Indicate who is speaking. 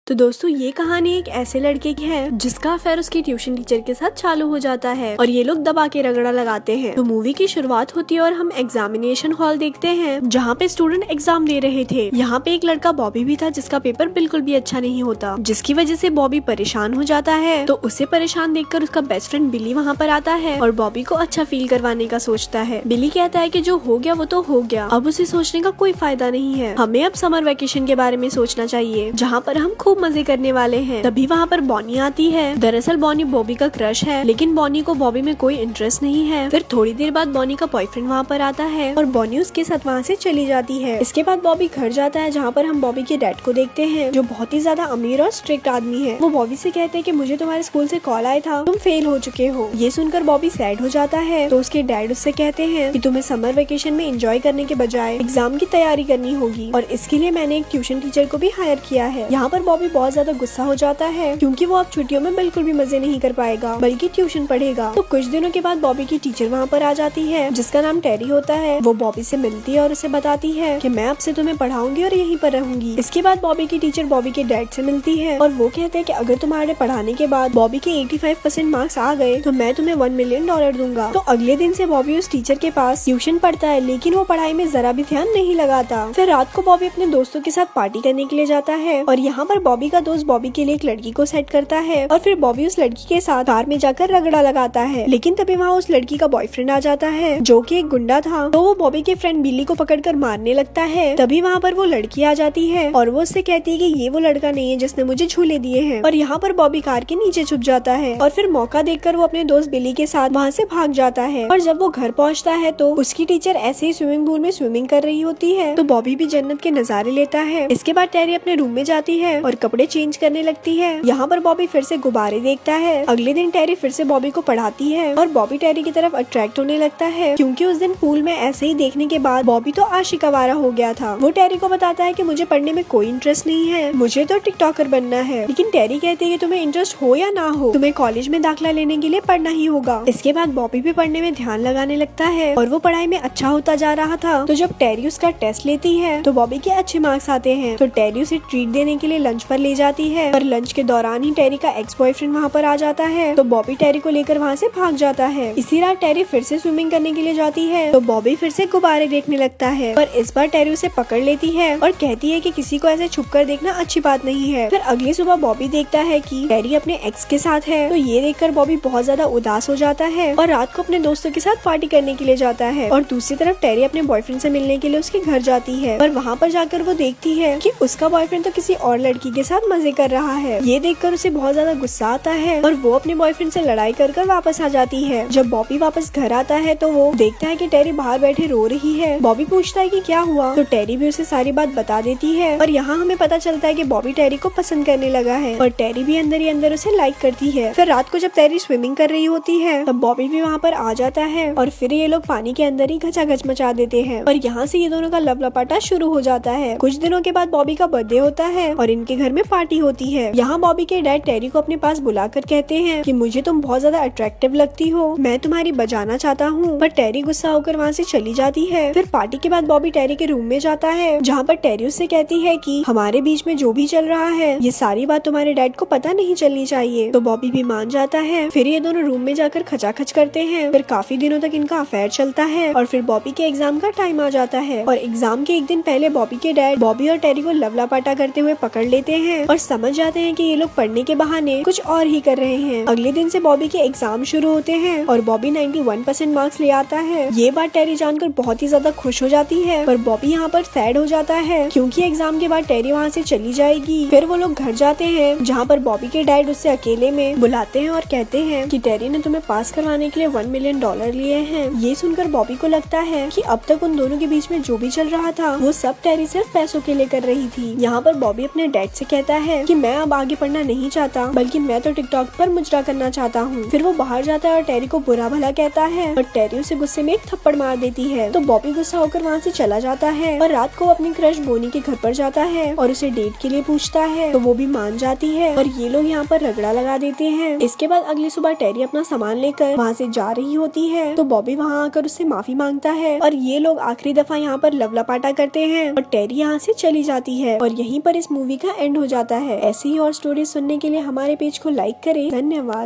Speaker 1: तो दोस्तों ये कहानी एक ऐसे लड़के की है जिसका अफेयर उसकी ट्यूशन टीचर के साथ चालू हो जाता है और ये लोग दबा के रगड़ा लगाते हैं। तो मूवी की शुरुआत होती है और हम एग्जामिनेशन हॉल देखते हैं जहाँ पे स्टूडेंट एग्जाम दे रहे थे। यहाँ पे एक लड़का बॉबी भी था जिसका पेपर बिल्कुल भी अच्छा नहीं होता, जिसकी वजह से बॉबी परेशान हो जाता है। तो उसे परेशान देखकर उसका बेस्ट फ्रेंड बिली वहाँ पर आता है और बॉबी को अच्छा फील करवाने का सोचता है। बिली कहता है कि जो हो गया वो तो हो गया, अब उसे सोचने का कोई फायदा नहीं है, हमें अब समर वेकेशन के बारे में सोचना चाहिए जहाँ पर हम खूब मजे करने वाले हैं। तभी वहाँ पर बॉनी आती है। दरअसल बॉनी बॉबी का क्रश है, लेकिन बॉनी को बॉबी में कोई इंटरेस्ट नहीं है। फिर थोड़ी देर बाद बॉनी का बॉयफ्रेंड वहाँ पर आता है और बॉनी उसके साथ वहाँ से चली जाती है। इसके बाद बॉबी घर जाता है जहाँ पर हम बॉबी के डैड को देखते हैं जो बहुत ही ज्यादा अमीर और स्ट्रिक्ट आदमी है। वो बॉबी से कहते हैं कि मुझे तुम्हारे स्कूल से कॉल आया था, तुम फेल हो चुके हो। ये सुनकर बॉबी सैड हो जाता है। तो उसके डैड उससे कहते हैं कि तुम्हें समर वेकेशन में एंजॉय करने के बजाय एग्जाम की तैयारी करनी होगी और इसके लिए मैंने एक ट्यूशन टीचर को भी हायर किया है। यहाँ पर बॉबी बहुत ज्यादा गुस्सा हो जाता है क्योंकि वो अब छुट्टियों में बिल्कुल भी मजे नहीं कर पाएगा बल्कि ट्यूशन पढ़ेगा। तो कुछ दिनों के बाद बॉबी की टीचर वहाँ पर आ जाती है जिसका नाम टेरी होता है। वो बॉबी से मिलती है और उसे बताती है कि मैं अब से तुम्हें पढ़ाऊंगी और यहीं पर रहूंगी। इसके बाद बॉबी की टीचर बॉबी के डैड से मिलती है और वो कहते हैं कि अगर तुम्हारे पढ़ाने के बाद बॉबी के 85% मार्क्स आ गए तो मैं तुम्हें $1 मिलियन दूंगा। तो अगले दिन से बॉबी उस टीचर के पास ट्यूशन पढ़ता है, लेकिन वो पढ़ाई में जरा भी ध्यान नहीं लगाता। फिर रात को बॉबी अपने दोस्तों के साथ पार्टी करने के लिए जाता है और यहाँ पर बॉबी का दोस्त बॉबी के लिए एक लड़की को सेट करता है और फिर बॉबी उस लड़की के साथ कार में जाकर रगड़ा लगाता है। लेकिन तभी वहाँ उस लड़की का बॉयफ्रेंड आ जाता है जो कि एक गुंडा था। तो वो बॉबी के फ्रेंड बिली को पकड़कर मारने लगता है। तभी वहाँ पर वो लड़की आ जाती है और वो उससे कहती है कि ये वो लड़का नहीं है जिसने मुझे झूले दिए हैं। और यहाँ पर बॉबी कार के नीचे छुप जाता है और फिर मौका देखकर वो अपने दोस्त बिली के साथ वहाँ से भाग जाता है। और जब वो घर पहुँचता है तो उसकी टीचर ऐसे ही स्विमिंग पूल में स्विमिंग कर रही होती है। तो बॉबी भी जन्नत के नजारे लेता है। इसके बाद टेरी अपने रूम में जाती है और कपड़े चेंज करने लगती है। यहाँ पर बॉबी फिर से गुब्बारे देखता है। अगले दिन टेरी फिर से बॉबी को पढ़ाती है और बॉबी टेरी की तरफ अट्रैक्ट होने लगता है क्योंकि उस दिन पूल में ऐसे ही देखने के बाद बॉबी तो आशिक आवारा हो गया था। वो टेरी को बताता है कि मुझे पढ़ने में कोई इंटरेस्ट नहीं है, मुझे तो टिकटॉकर बनना है। लेकिन टेरी कहती है कि तुम्हें इंटरेस्ट हो या ना हो, तुम्हें कॉलेज में दाखिला लेने के लिए पढ़ना ही होगा। इसके बाद बॉबी भी पढ़ने में ध्यान लगाने लगता है और वो पढ़ाई में अच्छा होता जा रहा था। तो जब टेरी उसका टेस्ट लेती है तो बॉबी के अच्छे मार्क्स आते हैं। तो टेरी उसे ट्रीट देने के लिए लंच पर ले जाती है और लंच के दौरान ही टेरी का एक्स बॉयफ्रेंड वहाँ पर आ जाता है। तो बॉबी टेरी को लेकर वहाँ से भाग जाता है। इसी रात टेरी फिर से स्विमिंग करने के लिए जाती है तो बॉबी फिर से गुब्बारे देखने लगता है, पर इस बार टेरी उसे पकड़ लेती है और कहती है कि किसी को ऐसे छुपकर देखना अच्छी बात नहीं है। फिर अगली सुबह बॉबी देखता है कि टेरी अपने एक्स के साथ है। तो ये देखकर बॉबी बहुत ज्यादा उदास हो जाता है और रात को अपने दोस्तों के साथ पार्टी करने के लिए जाता है। और दूसरी तरफ टेरी अपने बॉयफ्रेंड से मिलने के लिए उसके घर जाती है और वहाँ पर जाकर वो देखती है कि उसका बॉयफ्रेंड तो किसी और लड़की के साथ मजे कर रहा है। ये देखकर उसे बहुत ज्यादा गुस्सा आता है और वो अपने बॉयफ्रेंड से लड़ाई कर वापस आ जाती है। जब बॉबी वापस घर आता है तो वो देखता है कि टेरी बाहर बैठे रो रही है। बॉबी पूछता है कि क्या हुआ, तो टेरी भी उसे सारी बात बता देती है और यहाँ हमें पता चलता है कि बॉबी टेरी को पसंद करने लगा है और टेरी भी अंदर ही अंदर उसे लाइक करती है। फिर रात को जब टेरी स्विमिंग कर रही होती है तब बॉबी भी वहाँ पर आ जाता है और फिर ये लोग पानी के अंदर ही घचाघच मचा देते हैं और यहाँ से ये दोनों का लव लपाटा शुरू हो जाता है। कुछ दिनों के बाद बॉबी का बर्थडे होता है और इनके घर में पार्टी होती है। यहाँ बॉबी के डैड टेरी को अपने पास बुलाकर कहते हैं कि मुझे तुम बहुत ज्यादा अट्रैक्टिव लगती हो, मैं तुम्हारी बजाना चाहता हूँ। पर टेरी गुस्सा होकर वहाँ से चली जाती है। फिर पार्टी के बाद बॉबी टेरी के रूम में जाता है जहाँ पर टेरी उससे कहती है कि हमारे बीच में जो भी चल रहा है ये सारी बात तुम्हारे डैड को पता नहीं चलनी चाहिए। तो बॉबी भी मान जाता है। फिर ये दोनों रूम में जाकर खचाखच करते हैं। फिर काफी दिनों तक इनका अफेयर चलता है और फिर बॉबी के एग्जाम का टाइम आ जाता है और एग्जाम के एक दिन पहले बॉबी के डैड बॉबी और टेरी को लवलापाटा करते हुए पकड़ लेते हैं और समझ जाते हैं कि ये लोग पढ़ने के बहाने कुछ और ही कर रहे हैं। अगले दिन से बॉबी के एग्जाम शुरू होते हैं और बॉबी 91% मार्क्स ले आता है। ये बात टेरी जानकर बहुत ही ज्यादा खुश हो जाती है, पर बॉबी यहाँ पर सैड हो जाता है क्योंकि एग्जाम के बाद टेरी वहाँ से चली जाएगी। फिर वो लोग घर जाते हैं जहाँ पर बॉबी के डैड उससे अकेले में बुलाते हैं और कहते हैं कि टेरी ने तुम्हें पास करवाने के लिए $1 मिलियन लिए हैं। ये सुनकर बॉबी को लगता है कि अब तक उन दोनों के बीच में जो भी चल रहा था वो सब टेरी सिर्फ पैसों के लिए कर रही थी। यहाँ पर बॉबी अपने डैड से कहता है कि मैं अब आगे पढ़ना नहीं चाहता, बल्कि मैं तो टिकटॉक पर मुजरा करना चाहता हूँ। फिर वो बाहर जाता है और टेरी को बुरा भला कहता है और टेरी उसे गुस्से में एक थप्पड़ मार देती है। तो बॉबी गुस्सा होकर वहाँ से चला जाता है और रात को अपनी क्रश बोनी के घर पर जाता है और उसे डेट के लिए पूछता है। तो वो भी मान जाती है और ये लोग यहाँ पर रगड़ा लगा देते हैं। इसके बाद अगली सुबह टेरी अपना सामान लेकर वहाँ से जा रही होती है तो बॉबी वहाँ आकर उससे माफी मांगता है और ये लोग आखिरी दफा यहाँ पर लवलापाटा करते हैं और टेरी यहाँ से चली जाती है और यहीं पर इस मूवी का एंड एंड हो जाता है। ऐसी ही और स्टोरी सुनने के लिए हमारे पेज को लाइक करें। धन्यवाद।